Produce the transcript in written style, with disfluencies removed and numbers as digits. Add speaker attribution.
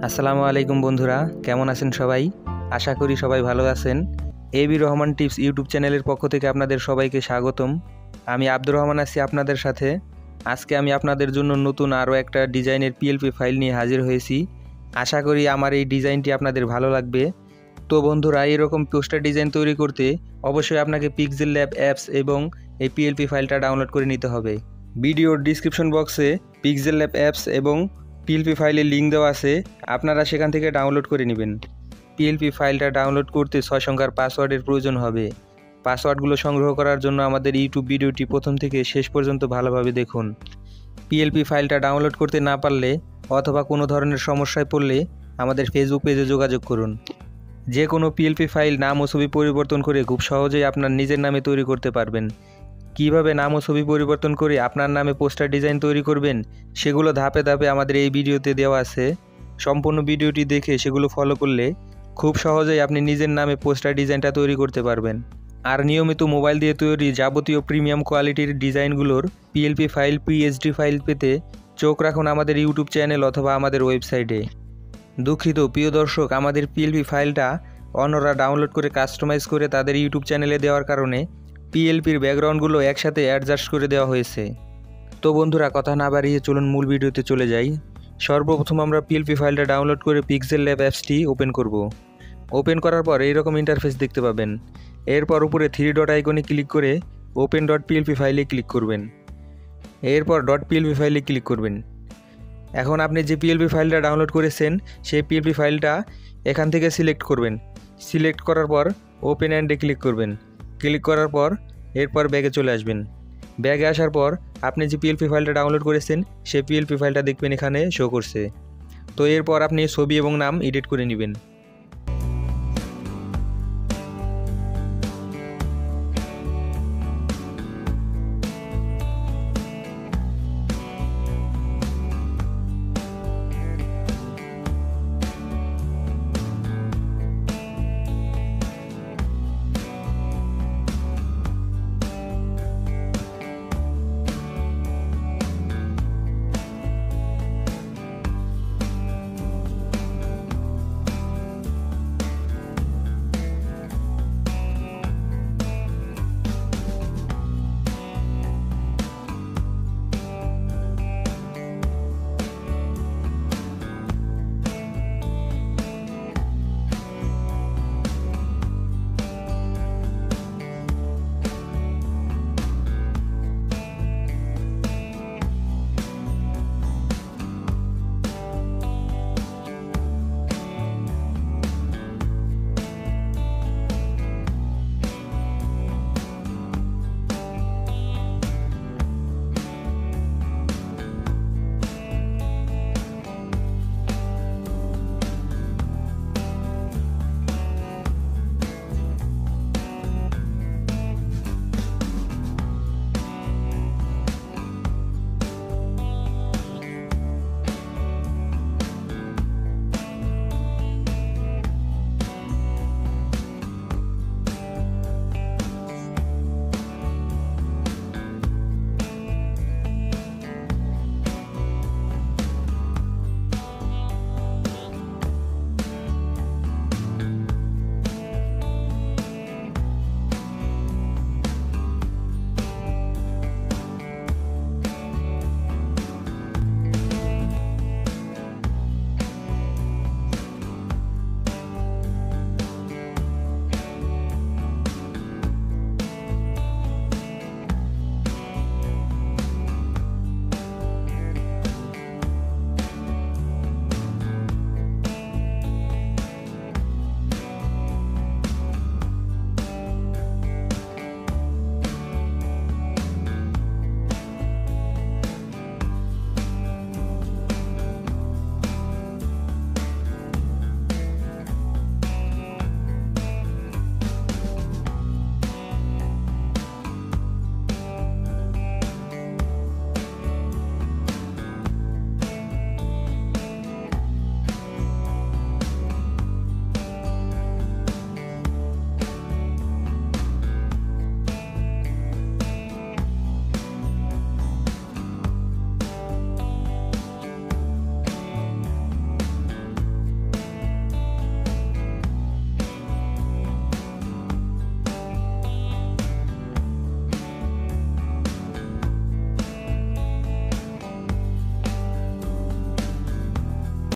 Speaker 1: আসসালামু আলাইকুম বন্ধুরা, কেমন আছেন সবাই? আশা করি সবাই ভালো আছেন। এবি রহমান টিপস ইউটিউব চ্যানেলের পক্ষ থেকে আপনাদের সবাইকে স্বাগতম। আমি আব্দুর রহমান আছি আপনাদের সাথে। আজকে আমি আপনাদের জন্য নতুন আরও একটা ডিজাইনের পিএলপি ফাইল নিয়ে হাজির হয়েছি। আশা করি আমার এই ডিজাইনটি আপনাদের ভালো লাগবে। তো বন্ধুরা, এরকম পোস্টার ডিজাইন তৈরি করতে অবশ্যই আপনাকে পিক্সেলল্যাব অ্যাপস এবং এই পিএলপি ফাইলটা ডাউনলোড করে নিতে হবে। ভিডিওর ডিসক্রিপশন বক্সে পিক্সেলল্যাব অ্যাপস এবং পিএলপি ফাইলের লিঙ্ক দেওয়া আছে, আপনারা সেখান থেকে ডাউনলোড করে নেবেন। পিএলপি ফাইলটা ডাউনলোড করতে 6 সংখ্যার পাসওয়ার্ডের প্রয়োজন হবে। পাসওয়ার্ডগুলো সংগ্রহ করার জন্য আমাদের ইউটিউব ভিডিওটি প্রথম থেকে শেষ পর্যন্ত ভালোভাবে দেখুন। পিএলপি ফাইলটা ডাউনলোড করতে না পারলে অথবা কোনো ধরনের সমস্যায় পড়লে আমাদের ফেসবুক পেজে যোগাযোগ করুন। যে কোনো পিএলপি ফাইল নাম ও ছবি পরিবর্তন করে খুব সহজেই আপনার নিজের নামে তৈরি করতে পারবেন। কিভাবে নাম ও ছবি পরিবর্তন করে আপনার নামে পোস্টার ডিজাইন তৈরি করবেন সেগুলো ধাপে ধাপে আমাদের এই ভিডিওতে দেওয়া আছে। সম্পূর্ণ ভিডিওটি দেখে সেগুলো ফলো করলে খুব সহজেই আপনি নিজের নামে পোস্টার ডিজাইনটা তৈরি করতে পারবেন। আর নিয়মিত মোবাইল দিয়ে তৈরি যাবতীয় প্রিমিয়াম কোয়ালিটির ডিজাইনগুলোর পিএলপি ফাইল, পিএইচডি ফাইল পেতে চোখ রাখুন আমাদের ইউটিউব চ্যানেল অথবা আমাদের ওয়েবসাইটে। দুঃখিত প্রিয় দর্শক, আমাদের পিএলপি ফাইলটা অন্যরা ডাউনলোড করে কাস্টমাইজ করে তাদের ইউটিউব চ্যানেলে দেওয়ার কারণে পিএলপির ব্যাকগ্রাউন্ডগুলো একসাথে অ্যাডজাস্ট করে দেওয়া হয়েছে। তো বন্ধুরা, কথা না বাড়িয়ে চলুন মূল ভিডিওতে চলে যাই। সর্বপ্রথম আমরা পিএলপি ফাইলটা ডাউনলোড করে পিক্সেলল্যাব অ্যাপসটি ওপেন করব। ওপেন করার পর এইরকম ইন্টারফেস দেখতে পাবেন। এরপর উপরে 3 ডট আইকনে ক্লিক করে ওপেন ডট পিএলপি ফাইলে ক্লিক করবেন। এরপর ডট পিএলপি ফাইলে ক্লিক করবেন। এখন আপনি যে পিএলপি ফাইলটা ডাউনলোড করেছেন সেই পিএলপি ফাইলটা এখান থেকে সিলেক্ট করবেন। সিলেক্ট করার পর ওপেন অ্যান্ডে ক্লিক করবেন। ক্লিক করার পর এরপর ব্যাগে চলে আসবেন। ব্যাগে আসার পর আপনি যে পিএলপি ফাইলটা ডাউনলোড করেছেন সেই পিএলপি ফাইলটা দেখবেন এখানে শো করছে। তো এরপর আপনি ছবি এবং নাম এডিট করে নেবেন।